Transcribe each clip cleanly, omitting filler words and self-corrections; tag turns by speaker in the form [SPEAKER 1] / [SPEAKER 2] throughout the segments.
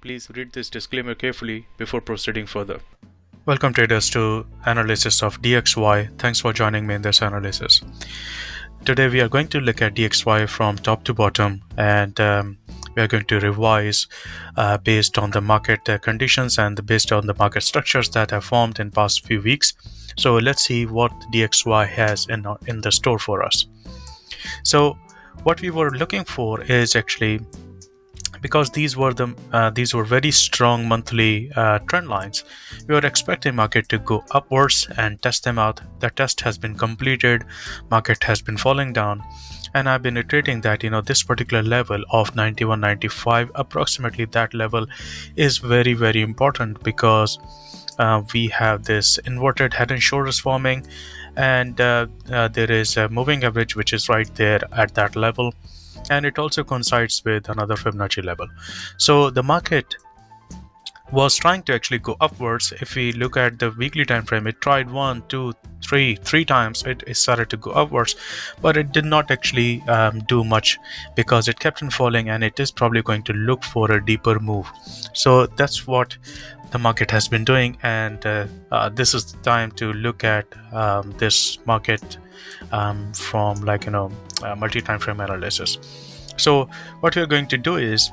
[SPEAKER 1] Please read this disclaimer carefully before proceeding further. Welcome traders to analysis of DXY. Thanks for joining me in this analysis. Today we are going to look at DXY from top to bottom, and we are going to revise based on the market conditions and based on the market structures that have formed in past few weeks. So let's see what DXY has in the store for us. So what we were looking for is actually, because these were very strong monthly trend lines, we were expecting market to go upwards and test them out. The test has been completed, market has been falling down, and I've been iterating that this particular level of 91.95, approximately that level, is very very important, because we have this inverted head and shoulders forming, and there is a moving average which is right there at that level, and it also coincides with another Fibonacci level. So the market was trying to actually go upwards. If we look at the weekly time frame, it tried three times. It started to go upwards, but it did not actually do much, because it kept on falling, and it is probably going to look for a deeper move. So that's what the market has been doing, and this is the time to look at this market from multi-time frame analysis. So what we're going to do is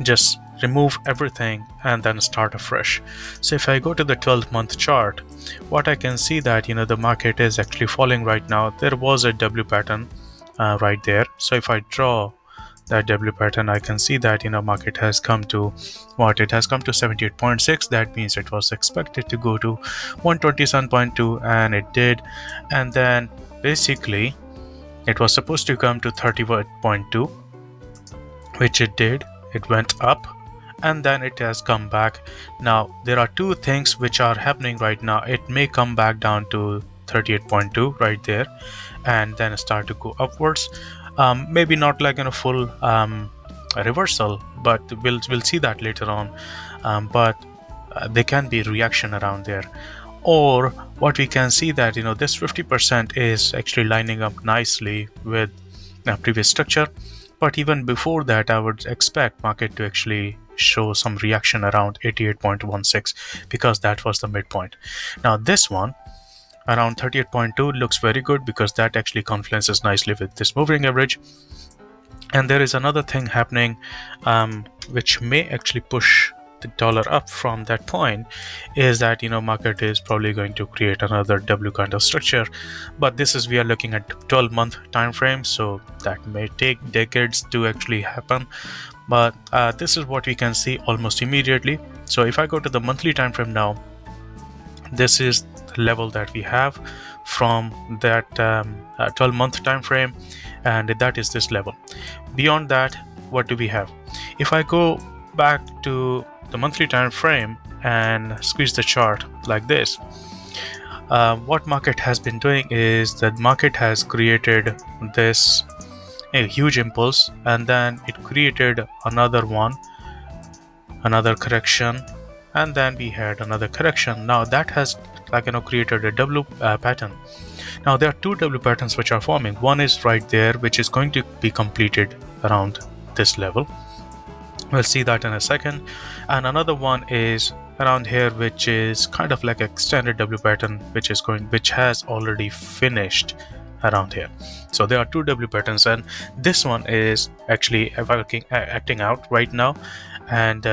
[SPEAKER 1] just remove everything and then start afresh. So if I go to the 12-month chart, what I can see that the market is actually falling right now. There was a W pattern right there. So if I draw that W pattern, I can see that market has come to what? It has come to 78.6. That means it was expected to go to 127.2, and it did. And then basically it was supposed to come to 31.2, which it did. It went up, and then it has come back. Now there are two things which are happening right now. It may come back down to 38.2 right there, and then start to go upwards. Maybe not like in a full reversal, but we'll see that later on. But there can be reaction around there. Or what we can see that this 50% is actually lining up nicely with the previous structure. But even before that, I would expect market to actually show some reaction around 88.16, because that was the midpoint. Now this one around 38.2 looks very good, because that actually confluences nicely with this moving average. And there is another thing happening which may actually push the dollar up from that point, is that market is probably going to create another W kind of structure. But we are looking at 12-month time frame, so that may take decades to actually happen. But this is what we can see almost immediately. So if I go to the monthly time frame now, this is the level that we have from that 12-month time frame, and that is this level. Beyond that, what do we have? If I go back to the monthly time frame and squeeze the chart like this, what market has been doing is that market has created this a huge impulse, and then it created another correction, and then we had another correction. Now that has created a W pattern. Now there are two W patterns which are forming. One is right there, which is going to be completed around this level. We'll see that in a second. And another one is around here, which is kind of like an extended W pattern, which has already finished around here. So there are two W patterns, and this one is actually acting out right now. And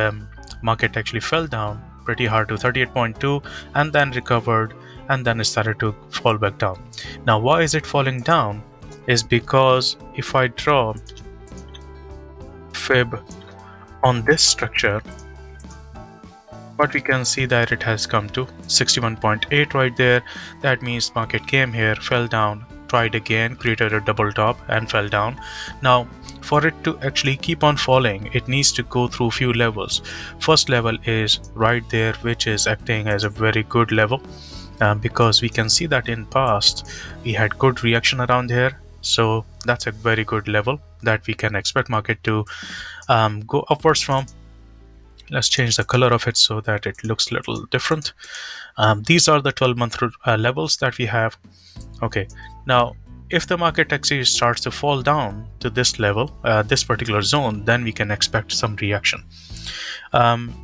[SPEAKER 1] market actually fell down pretty hard to 38.2, and then recovered, and then it started to fall back down. Now why is it falling down? Is because if I draw fib on this structure, what we can see that it has come to 61.8 right there. That means market came here, fell down, tried again, created a double top, and fell down. Now for it to actually keep on falling, it needs to go through few levels. First level is right there, which is acting as a very good level, because we can see that in past we had good reaction around here. So that's a very good level that we can expect market to go upwards from. Let's change the color of it so that it looks a little different. These are the 12-month levels that we have. Okay, now if the market actually starts to fall down to this level, this particular zone, then we can expect some reaction. Um,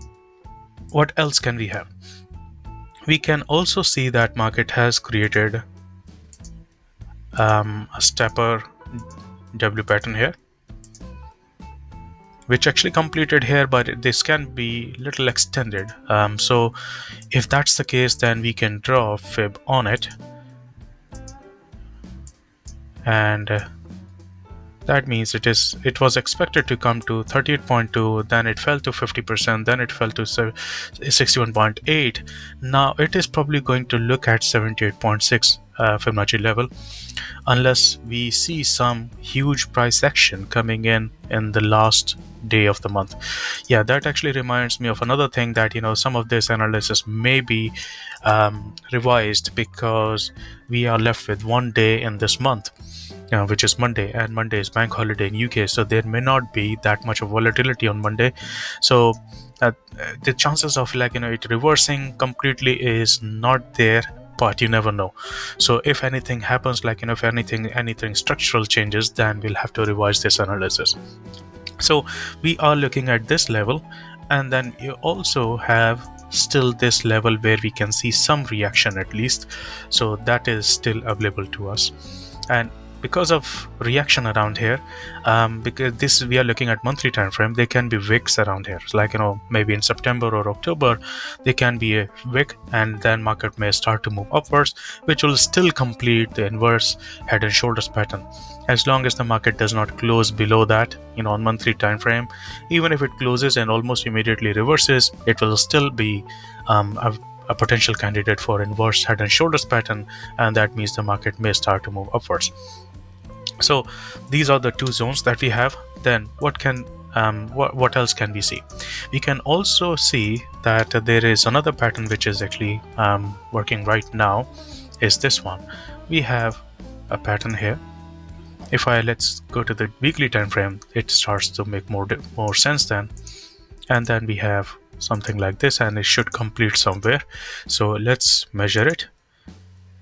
[SPEAKER 1] what else can we have? We can also see that market has created a stepper W pattern here, which actually completed here, but this can be little extended. So if that's the case, then we can draw fib on it, and that means it was expected to come to 38.2, then it fell to 50%, then it fell to 61.8. Now it is probably going to look at 78.6 Fibonacci level, unless we see some huge price action coming in the last day of the month. Yeah, that actually reminds me of another thing, that some of this analysis may be revised, because we are left with one day in this month, which is Monday, and Monday is bank holiday in UK, so there may not be that much of volatility on Monday. So the chances of it reversing completely is not there, but you never know. So if anything happens, if anything structural changes, then we'll have to revise this analysis. So we are looking at this level, and then you also have still this level where we can see some reaction at least, so that is still available to us. And because of reaction around here, because this we are looking at monthly time frame, there can be wicks around here. So maybe in September or October there can be a wick, and then market may start to move upwards, which will still complete the inverse head and shoulders pattern, as long as the market does not close below that on monthly time frame. Even if it closes and almost immediately reverses, it will still be a potential candidate for inverse head and shoulders pattern, and that means the market may start to move upwards. So these are the two zones that we have. Then what else can we see? We can also see that there is another pattern which is actually working right now, is this one. We have a pattern here. If let's go to the weekly time frame, it starts to make more sense then. And then we have something like this, and it should complete somewhere. So let's measure it,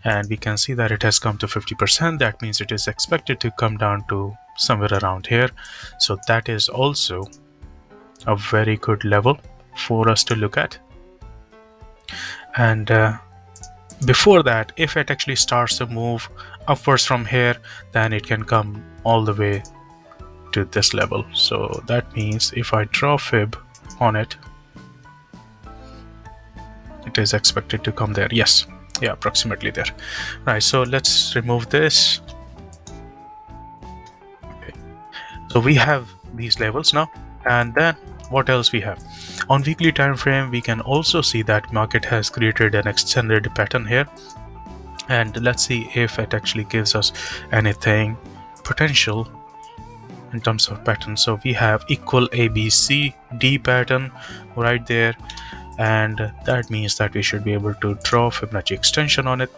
[SPEAKER 1] and we can see that it has come to 50%. That means it is expected to come down to somewhere around here. So that is also a very good level for us to look at. And before that, if it actually starts to move upwards from here, then it can come all the way to this level. So that means if I draw fib on it, it is expected to come there. Yes, yeah, approximately there. Right, so let's remove this. Okay. So we have these levels now, and then what else we have? On weekly time frame, we can also see that market has created an extended pattern here, and let's see if it actually gives us anything potential in terms of pattern. So we have equal ABCD pattern right there, and that means that we should be able to draw Fibonacci extension on it,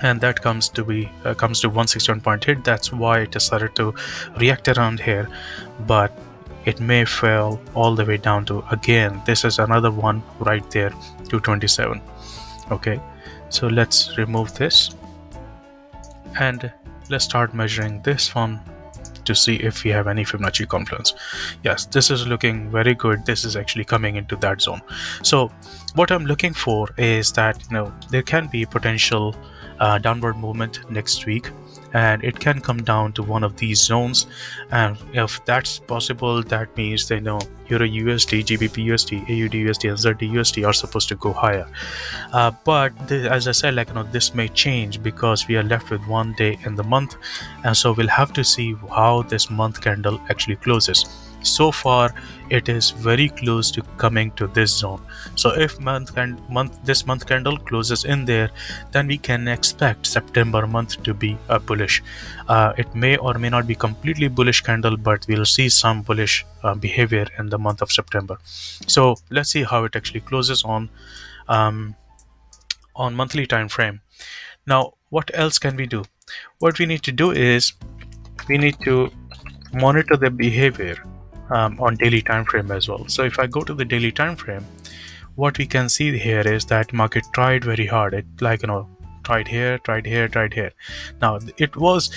[SPEAKER 1] and that comes to 161.8. That's why it decided to react around here, but it may fall all the way down to, again, this is another one right there, 227. Okay, so let's remove this, and let's start measuring this one to see if we have any Fibonacci confluence. Yes, this is looking very good. This is actually coming into that zone. So what I'm looking for is that there can be potential downward movement next week, and it can come down to one of these zones. And if that's possible, that means they know Euro USD, GBP USD, AUD USD, and ZD USD are supposed to go higher. But as I said, this may change because we are left with one day in the month, and so we'll have to see how this month candle actually closes. So far it is very close to coming to this zone. So if this month candle closes in there, then we can expect September month to be bullish. It may or may not be completely bullish candle, but we'll see some bullish behavior in the month of September. So let's see how it actually closes on monthly time frame. Now what else can we do? What we need to do is we need to monitor the behavior on daily time frame as well. So if I go to the daily time frame, what we can see here is that market tried very hard. It tried here. Now it was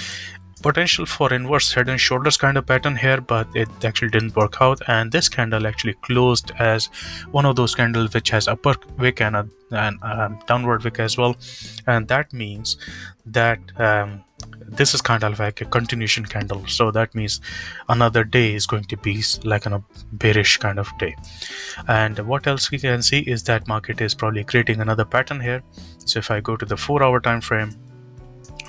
[SPEAKER 1] potential for inverse head and shoulders kind of pattern here, but it actually didn't work out, and this candle actually closed as one of those candles which has upper wick and a downward wick as well, and that means that this is kind of like a continuation candle. So that means another day is going to be like a bearish kind of day. And what else we can see is that market is probably creating another pattern here. So if I go to the 4-hour time frame,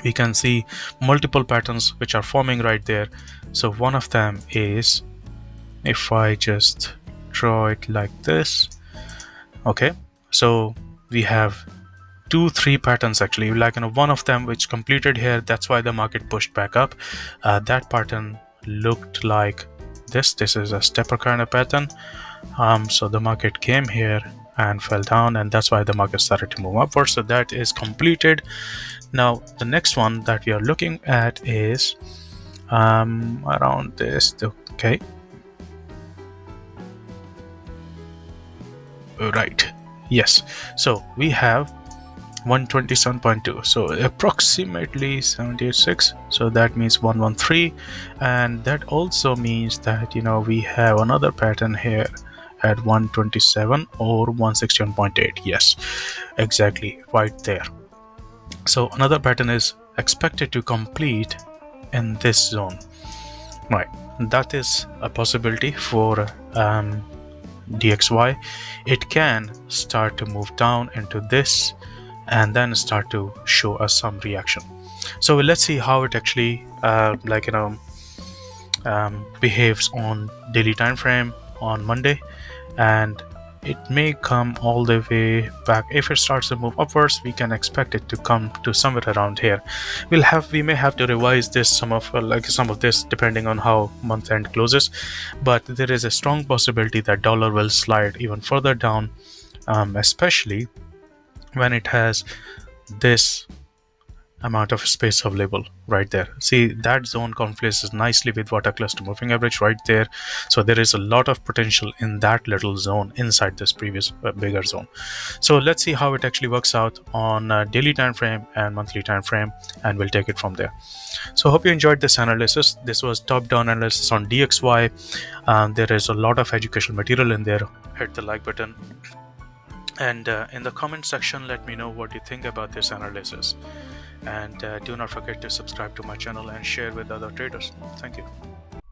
[SPEAKER 1] we can see multiple patterns which are forming right there. So one of them is, if I just draw it like this, okay, so we have 2-3 patterns actually, like one of them which completed here. That's why the market pushed back up. That pattern looked like this is a stepper kind of pattern. So the market came here and fell down, and that's why the market started to move upwards. So that is completed. Now the next one that we are looking at is around this. Okay, right, yes, so we have 127.2, so approximately 78.6, so that means 113, and that also means that we have another pattern here at 127 or 161.8. yes, exactly right there. So another pattern is expected to complete in this zone, right? That is a possibility for DXY. It can start to move down into this and then start to show us some reaction. So let's see how it actually behaves on daily time frame on Monday, and it may come all the way back. If it starts to move upwards, we can expect it to come to somewhere around here. We may have to revise this some of this depending on how month end closes, but there is a strong possibility that dollar will slide even further down, especially when it has this amount of space available right there. See, that zone confluences nicely with water cluster moving average right there. So there is a lot of potential in that little zone inside this previous bigger zone. So let's see how it actually works out on daily time frame and monthly time frame, and we'll take it from there. So hope you enjoyed this analysis. This was top-down analysis on DXY. There is a lot of educational material in there. Hit the like button, and in the comment section let me know what you think about this analysis, and do not forget to subscribe to my channel and share with other traders. Thank you.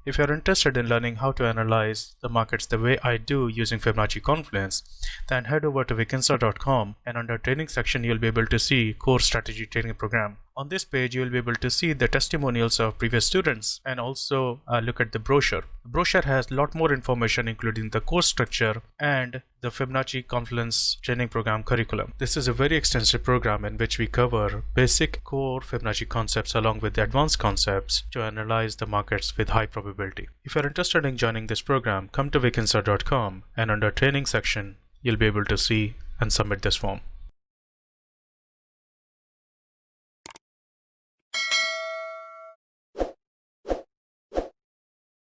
[SPEAKER 1] If you're interested in learning how to analyze the markets the way I do using Fibonacci Confluence, then head over to Vikinsa.com, and under training section you'll be able to see Core Strategy Training Program. On this page you'll be able to see the testimonials of previous students and also look at the brochure. The brochure has a lot more information, including the course structure and the Fibonacci Confluence Training Program curriculum. This is a very extensive program in which we cover basic core Fibonacci concepts along with the advanced concepts to analyze the markets with high probability. If you're interested in joining this program, come to Vikinsa.com, and under training section you'll be able to see and submit this form.